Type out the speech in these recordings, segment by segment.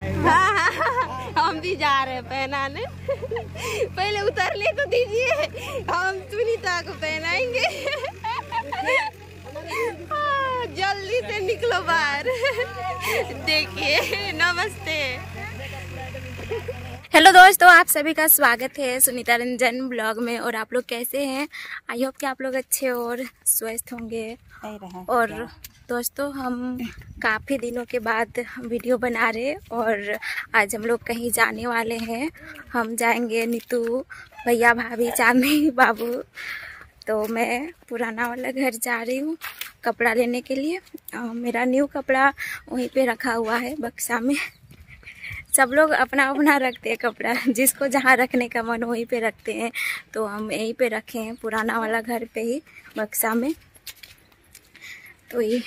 हाँ, हम भी जा रहे हैं पहनाने। पहले उतरने तो दीजिए, हम सुनीता को पहनाएंगे। जल्दी से निकलो बाहर। देखिए, नमस्ते। हेलो दोस्तों, आप सभी का स्वागत है सुनीता रंजन ब्लॉग में। और आप लोग कैसे हैं? आई होप कि आप लोग अच्छे और स्वस्थ होंगे। और दोस्तों, हम काफ़ी दिनों के बाद वीडियो बना रहे और आज हम लोग कहीं जाने वाले हैं। हम जाएंगे नीतू, भैया, भाभी, चांदनी, बाबू। तो मैं पुराना वाला घर जा रही हूँ कपड़ा लेने के लिए। मेरा न्यू कपड़ा वहीं पे रखा हुआ है बक्सा में। सब लोग अपना अपना रखते हैं कपड़ा, जिसको जहाँ रखने का मन वहीं पे रखते हैं। तो हम यहीं पे रखे हैं पुराना वाला घर पे ही बक्सा में। तो ये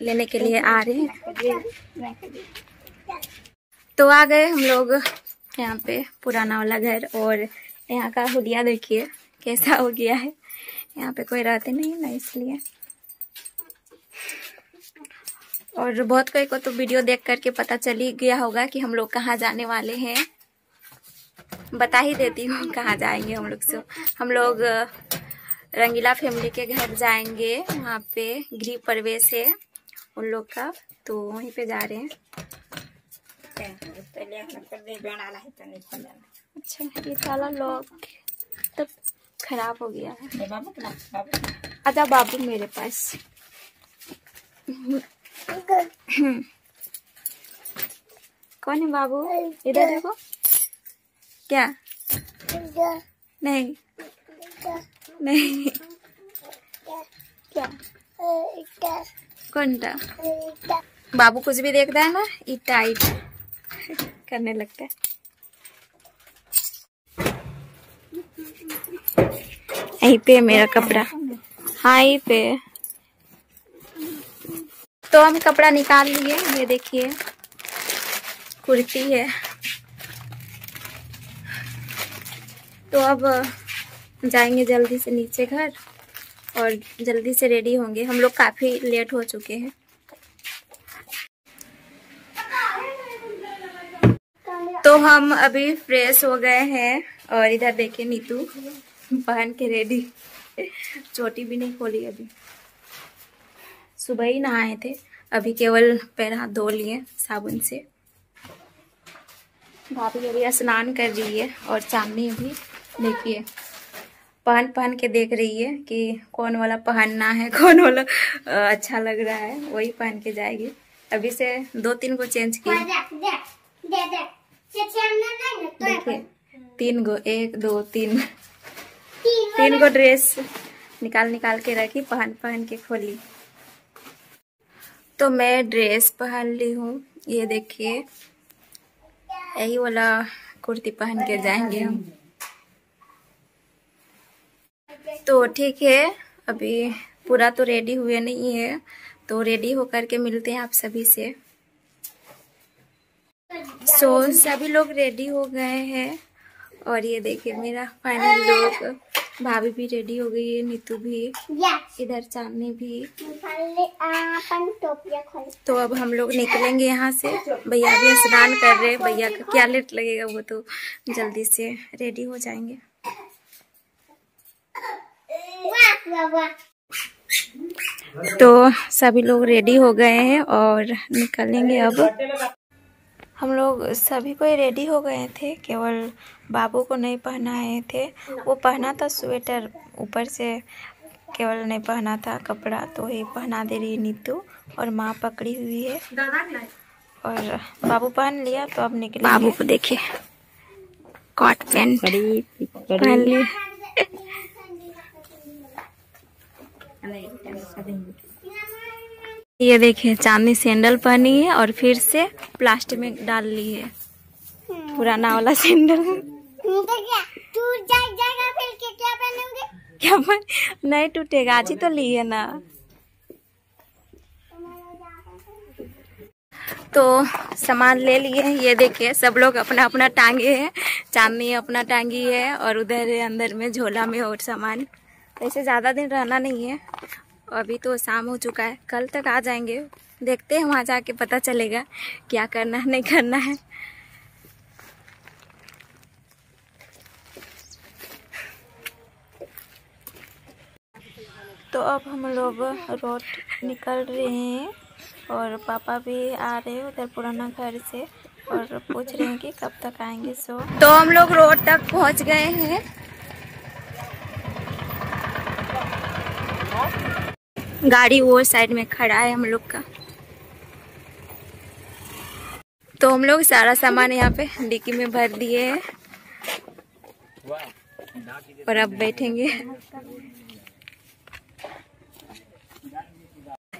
लेने के लिए आ रहे हैं। तो आ गए हम लोग यहाँ पे पुराना वाला घर। और यहाँ का हुलिया देखिए कैसा हो गया है। यहाँ पे कोई रहते नहीं ना, इसलिए। और बहुत कोई को तो वीडियो देख करके पता चल ही गया होगा कि हम लोग कहाँ जाने वाले हैं। बता ही देती हूँ कहाँ जाएंगे हम लोग। से हम लोग रंगीला फैमिली के घर जाएंगे। वहाँ पे गृह प्रवेश है उन लोग का, तो वहीं पे जा रहे हैं। अच्छा, ये ताला लॉक तब खराब हो गया है। आजा बाबू मेरे पास। कौन है बाबू? इधर देखो। क्या? नहीं नहीं। क्या? कौन था? बाबू कुछ भी देखता है ना, ईटा ईटा करने लगता है। यहीं पे मेरा कपड़ा। हाँ, यहीं पे। तो हम कपड़ा निकाल लिए। ये देखिए कुर्ती है। तो अब जाएंगे जल्दी से नीचे घर और जल्दी से रेडी होंगे। हम लोग काफी लेट हो चुके हैं। तो हम अभी फ्रेश हो गए हैं और इधर देखिए नीतू पहन के रेडी। चोटी भी नहीं खोली अभी। सुबह ही नहाए थे, अभी केवल पैर हाथ धो लिए साबुन से। भाभी अभी स्नान कर रही है और चांदनी भी देखिए पहन के देख रही है कि कौन वाला पहनना है, कौन वाला अच्छा लग रहा है, वही पहन के जाएगी। अभी से 2-3 को चेंज की। देखिए 3 गो, 1 2 3 गो ड्रेस निकाल के रखी, पहन के खोली। तो मैं ड्रेस पहन ली हूँ। ये देखिए यही वाला कुर्ती पहन के जाएंगे हम। तो ठीक है, अभी पूरा तो रेडी हुए नहीं है, तो रेडी होकर के मिलते हैं आप सभी से। सभी लोग रेडी हो गए हैं और ये देखिए मेरा फाइनल लुक। भाभी भी रेडी हो गई है, नीतू भी, इधर चांदनी भी। तो अब हम लोग निकलेंगे यहाँ से। भैया भी स्नान कर रहे हैं। भैया का क्या लेट लगेगा, वो तो जल्दी से रेडी हो जाएंगे। तो सभी लोग रेडी हो गए हैं और निकलेंगे अब। हम लोग सभी को रेडी हो गए थे, केवल बाबू को नहीं पहनाए थे। वो पहना था स्वेटर, ऊपर से केवल नहीं पहना था कपड़ा, तो ये पहना दे रही नीतू और माँ पकड़ी हुई है। और बाबू पहन लिया, तो अब निकले। बाबू को देखिए कॉट पैंट पहन लिया। ये देखिए चांदनी सैंडल पहनी है और फिर से प्लास्टिक में डाल ली है पुराना वाला सैंडल। क्या नहीं टूटेगा, आज ही तो ली है ना। तो सामान ले लिए। ये देखिए सब लोग अपना अपना टांगे हैं। चांदनी अपना टांगी है और उधर अंदर में झोला में और सामान। ऐसे ज़्यादा दिन रहना नहीं है, अभी तो शाम हो चुका है, कल तक आ जाएंगे देखते हैं, वहाँ जाके पता चलेगा क्या करना है नहीं करना है। तो अब हम लोग रोड निकल रहे हैं और पापा भी आ रहे हैं उधर पुराना घर से और पूछ रहे हैं कि कब तक आएंगे। तो हम लोग रोड तक पहुंच गए हैं। गाड़ी वो साइड में खड़ा है हम लोग का। तो हम लोग सारा सामान यहाँ पे डिक्की में भर दिए हैं और अब बैठेंगे।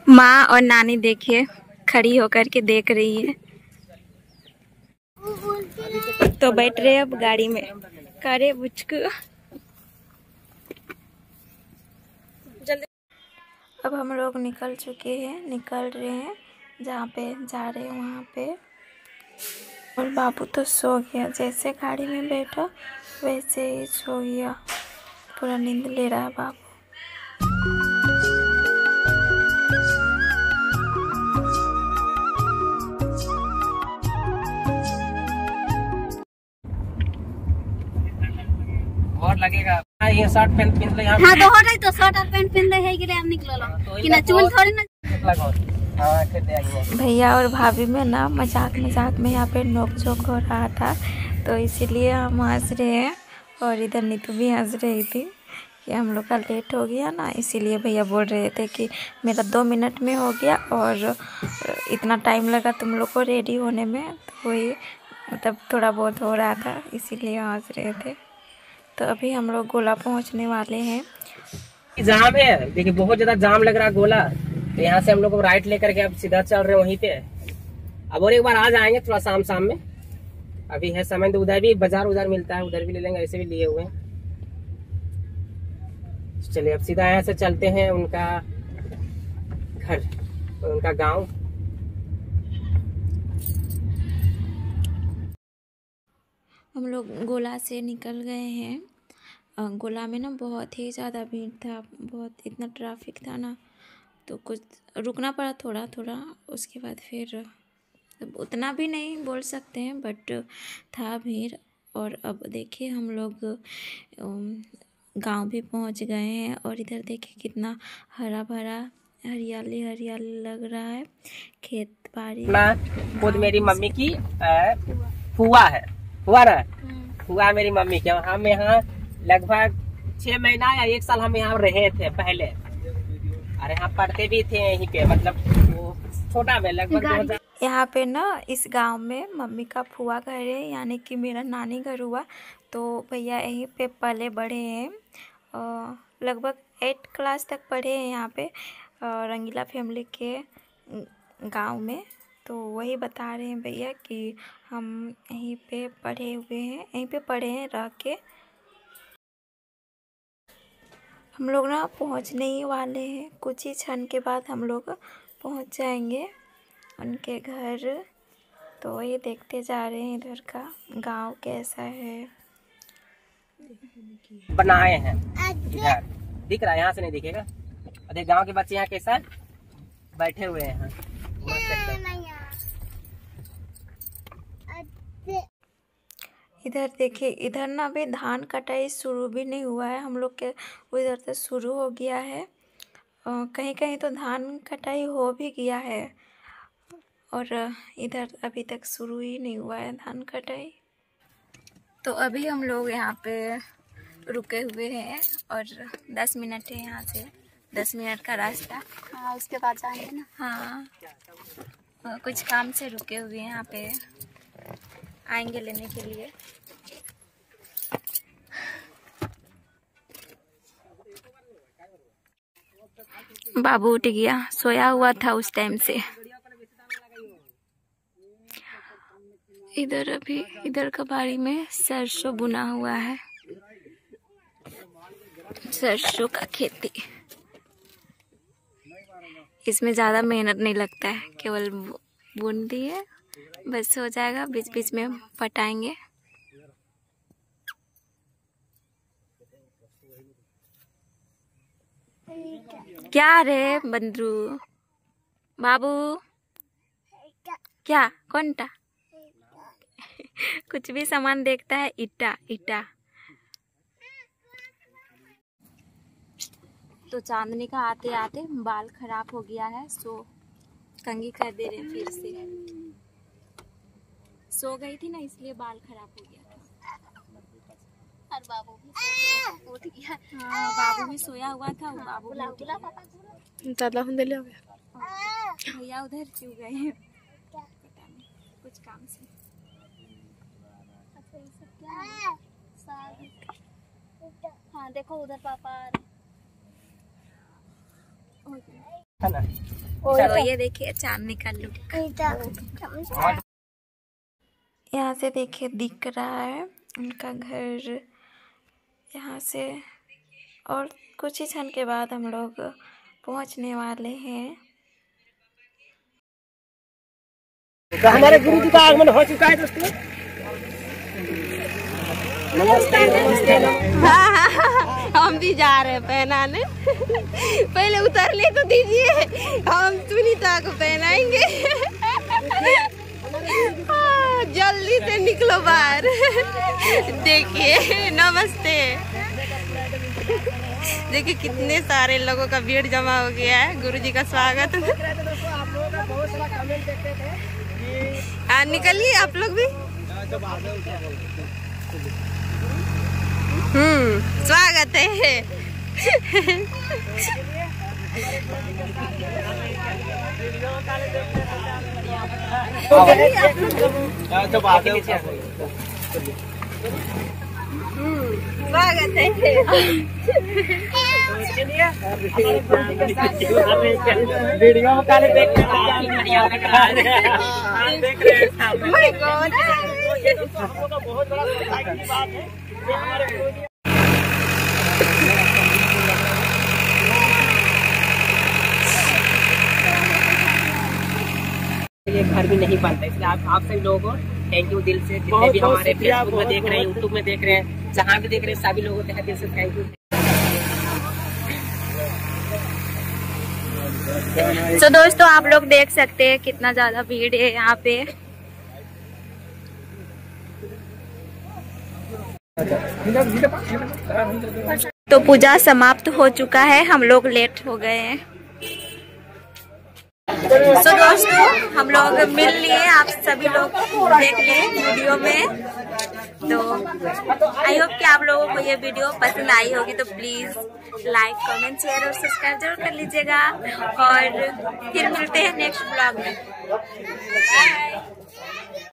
माँ और नानी देखिए खड़ी होकर के देख रही है। तो बैठ रहे अब गाड़ी में। करे बुचकू जल्दी। अब हम लोग निकल चुके हैं, निकल रहे हैं जहाँ पे जा रहे हैं वहाँ पे। और बाबू तो सो गया, जैसे गाड़ी में बैठा वैसे ही सो गया, पूरा नींद ले रहा है बाबू। और लगेगा ये शर्ट पैंट पहन ले। हां तो हो रही तो शर्ट और पैंट पहन ले है कि हम निकललो कि ना चूल थोड़ी ना लगाओ। हां के दे आइए। भैया और भाभी में ना मजाक में यहाँ पे नोक-झोंक हो रहा था, तो इसीलिए हम हंस रहे हैं। और इधर नीतू भी हंस रही थी कि हम लोग का लेट हो गया ना, इसीलिए भैया बोल रहे थे कि मेरा 2 मिनट में हो गया और इतना टाइम लगा तुम लोग को रेडी होने में, तो वही मतलब थोड़ा बहुत हो रहा था, इसीलिए हंस रहे थे। तो अभी हम लोग गोला पहुंचने वाले हैं। जाम है, देखिए बहुत ज्यादा जाम लग रहा है गोला। तो यहाँ से हम लोग राइट लेकर के अब सीधा चल रहे हैं वहीं पे। अब और एक बार आ जाएंगे थोड़ा शाम में। अभी है समय, तो उधर भी बाजार उधर मिलता है, उधर भी ले लेंगे, ऐसे भी लिए हुए हैं। चलिए अब सीधा यहाँ से चलते हैं उनका घर, उनका गांव। हम लोग गोला से निकल गए हैं। गोला में ना बहुत ही ज़्यादा भीड़ था, बहुत इतना ट्रैफिक था ना, तो कुछ रुकना पड़ा थोड़ा थोड़ा। उसके बाद फिर उतना भी नहीं बोल सकते हैं, बट था भीड़। और अब देखिए हम लोग गांव भी पहुंच गए हैं और इधर देखिए कितना हरा भरा हरियाली हरियाली लग रहा है, खेत बाड़ी। खुद मेरी मम्मी की फुआ है, फुआ ना, फुआ मेरी मम्मी के। हम यहाँ लगभग 6 महीना या 1 साल हम यहाँ रहे थे पहले, और यहाँ पढ़ते भी थे यहीं पे, मतलब वो छोटा में लगभग। यहाँ पे ना इस गांव में मम्मी का फुआ घर है, यानी कि मेरा नानी घर हुआ। तो भैया यहीं पे पले बड़े हैं, लगभग 8 क्लास तक पढ़े हैं यहाँ पे रंगीला फैमिली के गांव में। तो वही बता रहे हैं भैया कि हम यहीं पे पढ़े हुए हैं, यहीं पे पढ़े हैं रह के। हम लोग ना पहुँचने ही वाले हैं, कुछ ही क्षण के बाद हम लोग पहुँच जाएंगे उनके घर। तो ये देखते जा रहे हैं इधर का गांव कैसा है। बनाए हैं इधर, दिख रहा है, यहाँ से नहीं दिखेगा। अरे गांव के बच्चे यहाँ कैसा बैठे हुए हैं। इधर देखिए, इधर ना अभी धान कटाई शुरू भी नहीं हुआ है, हम लोग के उधर तो शुरू हो गया है। कहीं कहीं तो धान कटाई हो भी गया है और इधर अभी तक शुरू ही नहीं हुआ है धान कटाई। तो अभी हम लोग यहाँ पे रुके हुए हैं और 10 मिनट है यहाँ से, 10 मिनट का रास्ता। हां उसके बाद जाएंगे ना। हाँ कुछ काम से रुके हुए हैं यहाँ पे, आएंगे लेने के लिए। बाबू उठ गया, सोया हुआ था उस टाइम से। इधर अभी इधर का बाड़ी में सरसों बुना हुआ है, सरसों का खेती। इसमें ज़्यादा मेहनत नहीं लगता है, केवल बुन दिए बस हो जाएगा, बीच बीच में पटाएंगे। क्या रे बंदरू बाबू। क्या कौन टा? कुछ भी सामान देखता है ईटा ईटा। तो चांदनी का आते आते बाल खराब हो गया है, सो कंघी कर दे रहे हैं फिर से। सो गई थी ना इसलिए बाल खराब हो गया था। और बाबू भी उठ गया। हाँ बाबू भी सोया हुआ था। बाबू ज़्यादा होने ले भैया उधर क्यों गए हैं पता नहीं, कुछ काम से। हाँ देखो उधर पापा आ रहे। तो ये देखिए चांदनी का लुक। यहाँ से देखिए दिख रहा है उनका घर यहाँ से, और कुछ ही क्षण के बाद हम लोग पहुँचने वाले हैं। तो हमारे गुरु जी का आगमन हो चुका है दोस्तों। नमस्ते। हम भी जा रहे हैं पहनाने। पहले उतर ले तो दीजिए, हम सुनीता को पहनाएंगे। जल्दी से निकलो बाहर। देखिए नमस्ते। देखिए कितने सारे लोगों का भीड़ जमा हो गया है गुरुजी का स्वागत। निकलिए आप लोग भी। स्वागत है। स्वागत है। वीडियो में काले देख बहुत बड़ा सौभाग्य की बात है। ये घर भी नहीं बनता, इसलिए आप सभी लोगों को थैंक यू दिल से। जितने भी हमारे फेसबुक में देख रहे हैं, यूट्यूब में देख रहे हैं, जहाँ भी देख रहे हैं, सभी लोगों को दिल से थैंक यू। तो दोस्तों आप लोग देख सकते हैं कितना ज्यादा भीड़ है यहाँ पे। तो पूजा समाप्त हो चुका है, हम लोग लेट हो गए हैं। तो दोस्तों हम लोग मिल लिए, आप सभी लोग देख लिए वीडियो में। तो आई होप कि आप लोगों को ये वीडियो पसंद आई होगी, तो प्लीज लाइक कमेंट शेयर और सब्सक्राइब जरूर कर लीजिएगा। और फिर मिलते हैं नेक्स्ट ब्लॉग में। बाय।